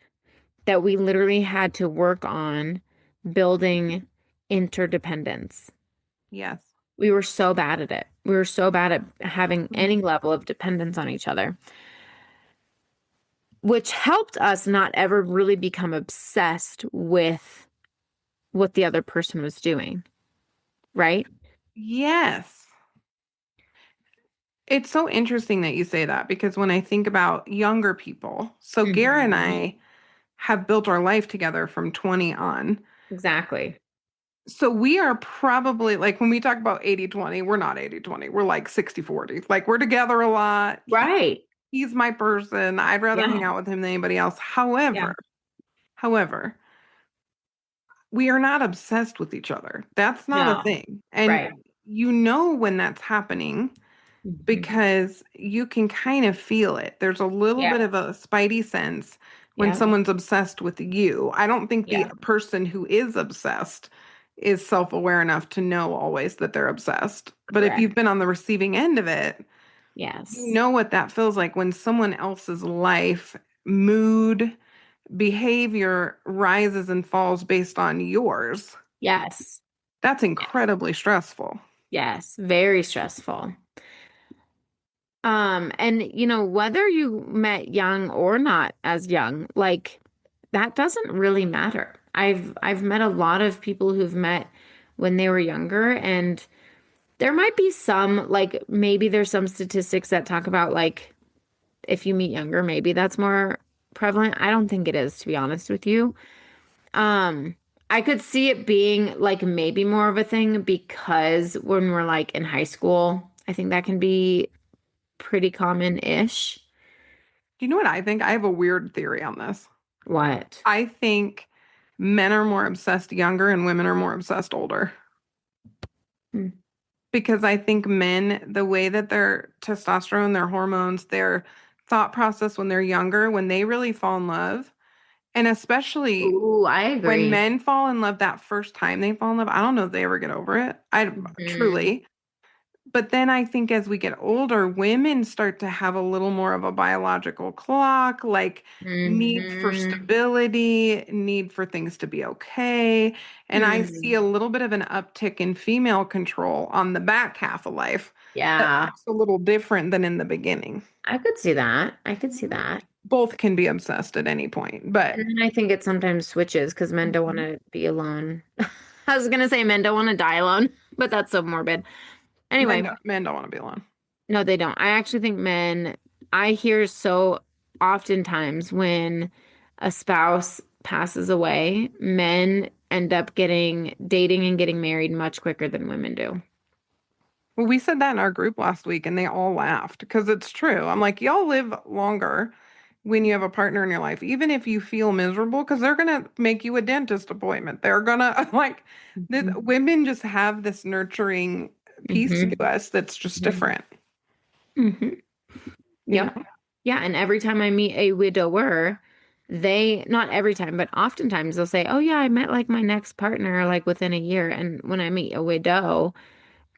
that we literally had to work on building interdependence. Yes. We were so bad at it. We were so bad at having Mhm. any level of dependence on each other, which helped us not ever really become obsessed with what the other person was doing, right? Yes. It's so interesting that you say that because when I think about younger people, so Gara and Mhm. I have built our life together from 20 on. Exactly. So we are probably like when we talk about 80/20, we're not 80/20. We're like 60/40. Like we're together a lot. Right. he's my person. I'd rather Yeah. hang out with him than anybody else. Yeah. However, we are not obsessed with each other. That's not a No. thing. And Right. you know when that's happening Hmm. because you can kind of feel it. There's a little Yeah. bit of a spidey sense when Yeah. someone's obsessed with you. I don't think the Yeah. person who is obsessed is self-aware enough to know always that they're obsessed. But if you've Correct. been on the receiving end of it, you Yes. know what that feels like when someone else's life, mood, behavior rises and falls based on yours. Yes. That's Yeah. incredibly stressful. Yes. Very stressful. And whether you met young or not as young, like that doesn't really matter. I've met a lot of people who've met when they were younger, and there might be some, like maybe there's some statistics that talk about like if you meet younger, maybe that's more prevalent. I don't think it is, to be honest with you. Um, I could see it being like maybe more of a thing because when we're like in high school, I think that can be pretty common-ish. Do you know what I think? I have a weird theory on this. What? I think men are more obsessed younger and women are more obsessed older. Hmm. Because I think men, the way that their testosterone, their hormones, their thought process when they're younger, when they really fall in love, and especially Ooh, I when agree. men fall in love that first time they fall in love, I don't know if they ever get over it. I Hmm. truly. But then I think as we get older, women start to have a little more of a biological clock, like need for Hmm. stability, need for things to be okay. And I see Hmm. a little bit of an uptick in female control on the back half of life that Yeah, looks a little different than in the beginning. I could see that. I could see that. Both can be obsessed at any point, but And then I think it sometimes switches because men don't want Mhm. to be alone. I was gonna say men don't want to die alone, but that's so morbid. Anyway, Men don't want to be alone. no, they don't. I actually think men, I hear so oftentimes when a spouse passes away, men end up getting dating and getting married much quicker than women do. Well, we said that in our group last week and they all laughed because it's true. I'm like, y'all live longer when you have a partner in your life, even if you feel miserable, because they're going to make you a dentist appointment. They're going to, like, the Hmm. women just have this nurturing piece to Hmm. us that's just different, Hmm. you know? Yep. Yeah, and every time I meet a widower, they, not every time, but oftentimes they'll say, "Oh yeah, I met like my next partner like within a year." And when I meet a widow,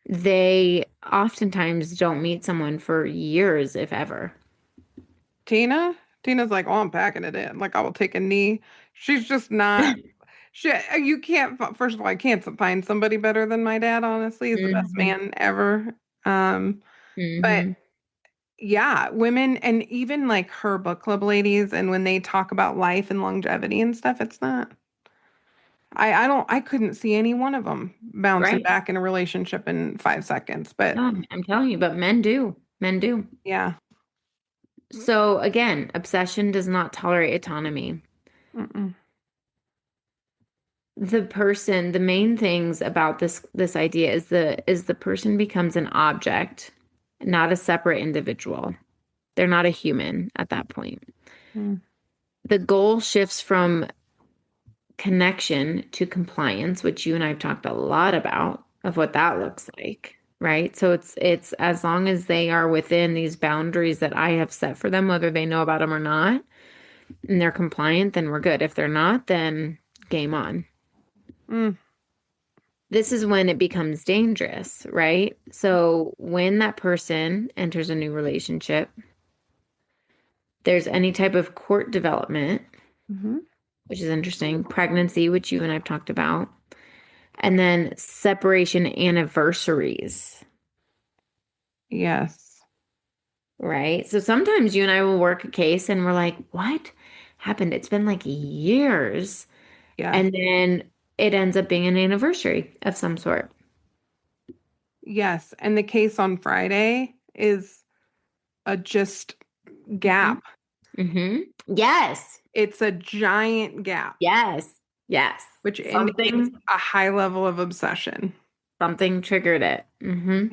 they oftentimes don't meet someone for years, if ever. Tina's like, oh, I'm packing it in. Like, I will take a knee. She's just not. She, you can't. First of all, I can't find somebody better than my dad. Honestly, he's the best Hmm. man ever. Um, but Hmm. yeah, women and even like her book club ladies, and when they talk about life and longevity and stuff, it's not. I couldn't see any one of them bouncing Right. back in a relationship in 5 seconds. But No, I'm telling you, but men do. Men do. yeah, So again, obsession does not tolerate autonomy. mm-mm, The main things about this idea is the person becomes an object, not a separate individual. They're not a human at that point. mm, The goal shifts from connection to compliance, which you and I've talked a lot about of what that looks like, right? So it's as long as they are within these boundaries that I have set for them, whether they know about them or not, and they're compliant, then we're good. If they're not, then game on. mm, This is when it becomes dangerous, right? So when that person enters a new relationship, there's any type of court development, mhm. which is interesting, pregnancy, which you and I've talked about, and then separation anniversaries, Yes, right? So sometimes you and I will work a case and we're like, what happened? It's been like years. yes, And then it ends up being an anniversary of some sort. yes. And the case on Friday is a just Hmm. gap. Hmm. Yes. It's a giant gap, Yes. Yes. which indicates Something, a high level of obsession. something triggered it. Hmm.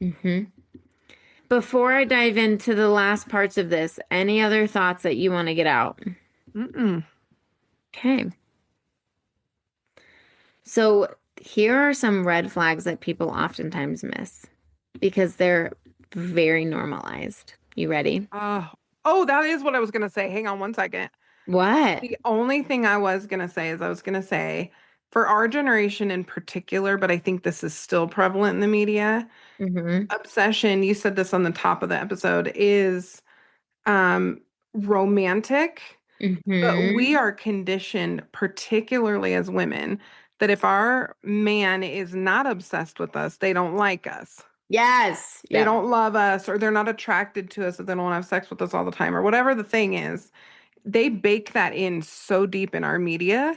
Hmm. Before I dive into the last parts of this, any other thoughts that you want to get out? Mm-mm. Okay. So here are some red flags that people oftentimes miss because they're very normalized. You ready? Oh, that is what I was gonna say. Hang on one second. What? The only thing I was gonna say is I was gonna say for our generation in particular, but I think this is still prevalent in the media, Mm-hmm. obsession, you said this on the top of the episode, is um romantic, but Mm-hmm. we are conditioned, particularly as women, that if our man is not obsessed with us, they don't like us. Yes. They Yep. don't love us, or they're not attracted to us, or they don't want to have sex with us all the time, or whatever the thing is. They bake that in so deep in our media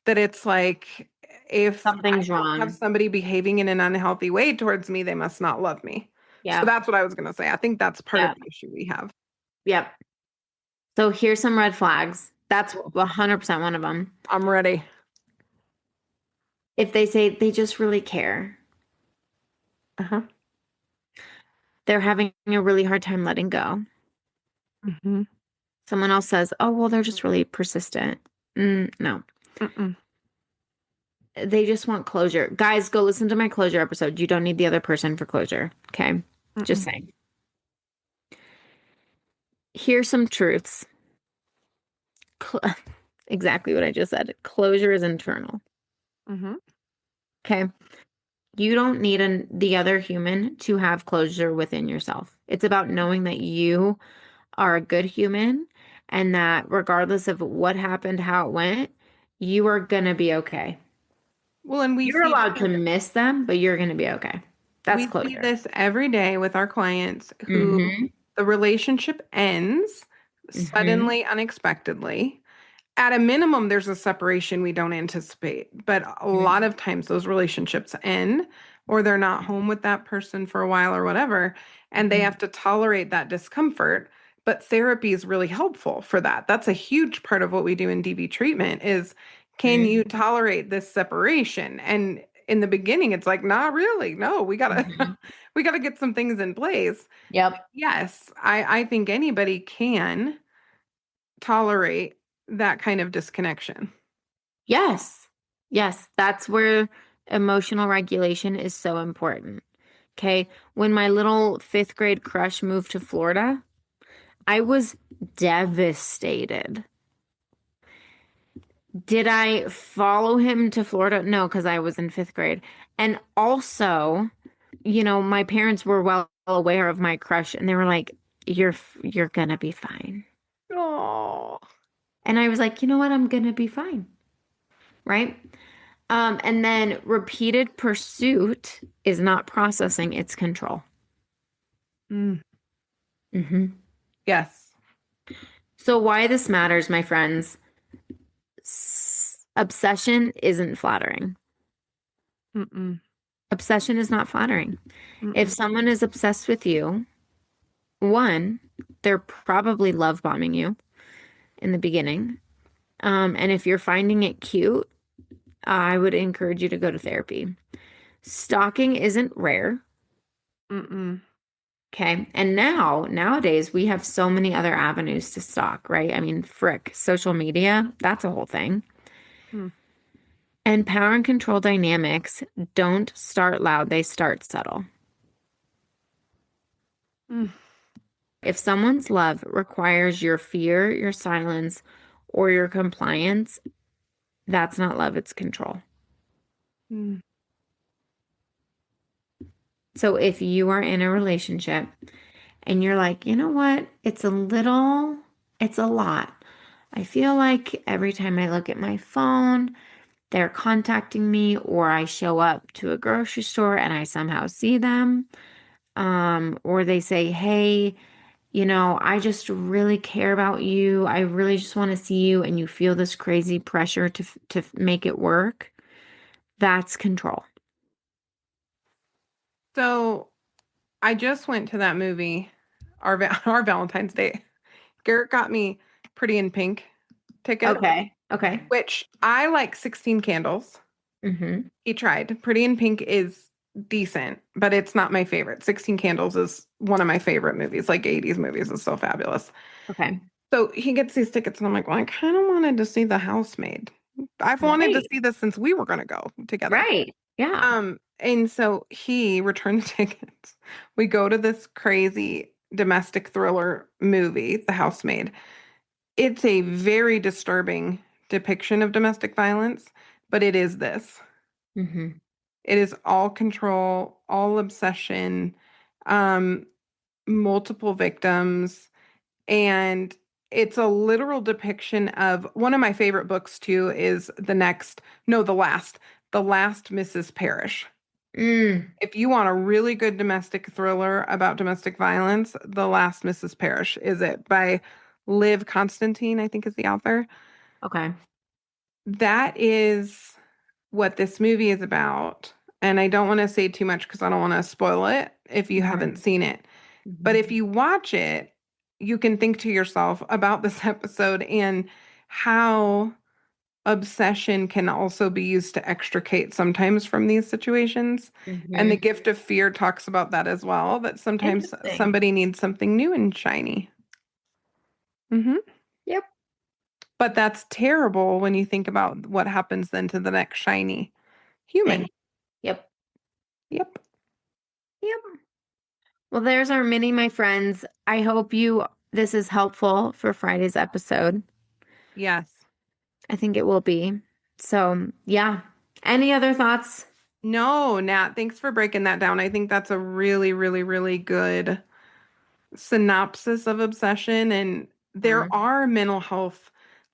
that it's like, if I Something's don't have wrong. somebody behaving in an unhealthy way towards me, they must not love me. So Yep. that's what I was going to say. I think that's part of Yep. the issue we have. Yep. So here's some red flags. That's 100% one of them. I'm ready. If they say they just really care, Uh-huh. they're having a really hard time letting go. Mm-hmm. Someone else says, oh, well, they're just really persistent. No, Mm-mm. they just want closure. Guys, go listen to my closure episode. You don't need the other person for closure. Okay. Just Mm-mm. saying. Here's some truths. Cl- exactly what I just said. Closure is internal. Mm-hmm. Okay. You don't need the other human to have closure within yourself. It's about knowing that you are a good human and that regardless of what happened, how it went, you are going to be okay. Well, and You're allowed to miss them, but you're going to be okay. That's we see closure. this every day with our clients who Mm-hmm. the relationship ends Mm-hmm. suddenly, unexpectedly. At a minimum, there's a separation we don't anticipate, but a lot of times those relationships end or they're not home with that person for a while or whatever, and they Mm-hmm. have to tolerate that discomfort. But therapy is really helpful for that. That's a huge part of what we do in DV treatment is, can you tolerate this separation? And in the beginning, it's like, not really. No, we gotta Mm-hmm. we gotta get some things in place. Yep. Yes, I think anybody can tolerate that kind of disconnection. Yes. Yes. That's where emotional regulation is so important. Okay. When my little fifth grade crush moved to Florida, I was devastated. Did I follow him to Florida? No, because I was in fifth grade. And also, my parents were well aware of my crush and they were like, you're gonna be fine. Oh. And I was like, you know what? I'm gonna be fine. Right? And then repeated pursuit is not processing, it's control. Mm. Hmm. Yes. So why this matters, my friends, obsession isn't flattering. Mm-mm. Obsession is not flattering. If Mm-mm. someone is obsessed with you, one, they're probably love bombing you in the beginning. And if you're finding it cute, I would encourage you to go to therapy. Stalking isn't rare. Mm-mm. Okay. And nowadays, we have so many other avenues to stalk, right? I mean, frick, social media, that's a whole thing. Mm. And power and control dynamics don't start loud, they start subtle. Mm. If someone's love requires your fear, your silence, or your compliance, that's not love, it's control. Mm. So if you are in a relationship and you're like, you know what? It's a lot. I feel like every time I look at my phone, they're contacting me, or I show up to a grocery store and I somehow see them. Or they say, hey, I just really care about you. I really just want to see you, and you feel this crazy pressure to make it work. That's control. So I just went to that movie, our Valentine's Day. Garrett got me Pretty in Pink ticket, Okay. Okay. which I like 16 candles. Mm-hmm. He tried. Pretty in Pink is decent, but it's not my favorite. 16 Candles is one of my favorite movies, like 80s movies. It's so fabulous. Okay. So he gets these tickets, and I'm like, well, I kind of wanted to see The Housemaid. I've wanted to Right. see this since we were going to go together. Right. Yeah. And so he returned the tickets. We go to this crazy domestic thriller movie, The Housemaid. It's a very disturbing depiction of domestic violence, but it is this. Hmm. It is all control, all obsession, um, multiple victims, and it's a literal depiction of one of my favorite books too is The Last Mrs. Parrish. Mm. If you want a really good domestic thriller about domestic violence, The Last Mrs. Parrish is it by Liv Constantine, I think is the author. Okay. That is what this movie is about. And I don't want to say too much because I don't want to spoil it if you Hmm. haven't seen it. But Hmm. if you watch it, you can think to yourself about this episode and how obsession can also be used to extricate sometimes from these situations. And The Hmm. Gift of Fear talks about that as well, that sometimes Interesting. somebody needs something new and shiny. Hmm. Yep. But that's terrible when you think about what happens then to the next shiny human. Thing. Yep. Yep. Yep. Well, there's our mini, my friends. I hope this is helpful for Friday's episode. Yes. I think it will be. So, yeah. Any other thoughts? No, Nat, thanks for breaking that down. I think that's a really, really, really good synopsis of obsession. And there Mhm. are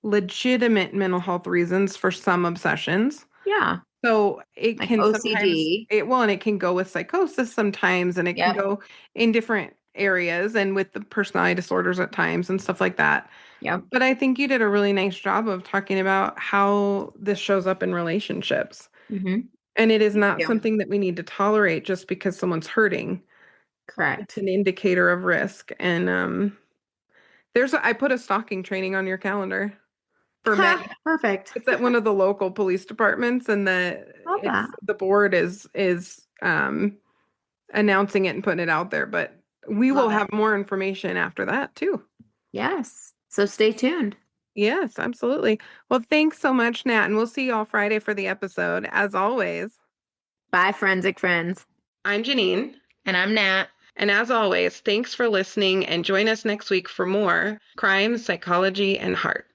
legitimate mental health reasons for some obsessions. Yeah. So it Like can sometimes, OCD. and it can go with psychosis sometimes, and it can Yep. go in different areas and with the personality disorders at times and stuff like that. Yep. But I think you did a really nice job of talking about how this shows up in relationships. Hmm. And it is not Yeah. something that we need to tolerate just because someone's hurting. It's Correct. an indicator of risk. And I put a stalking training on your calendar for men. Ha, perfect. It's at one of the local police departments, and Love that. the board is announcing it and putting it out there. But we will Love it. have more information after that too. Yes. So stay tuned. Yes, absolutely. Well, thanks so much, Nat, and we'll see you all Friday for the episode. As always, Bye, forensic friends. I'm Janine. And I'm Nat. And as always, thanks for listening and join us next week for more crime, psychology, and heart.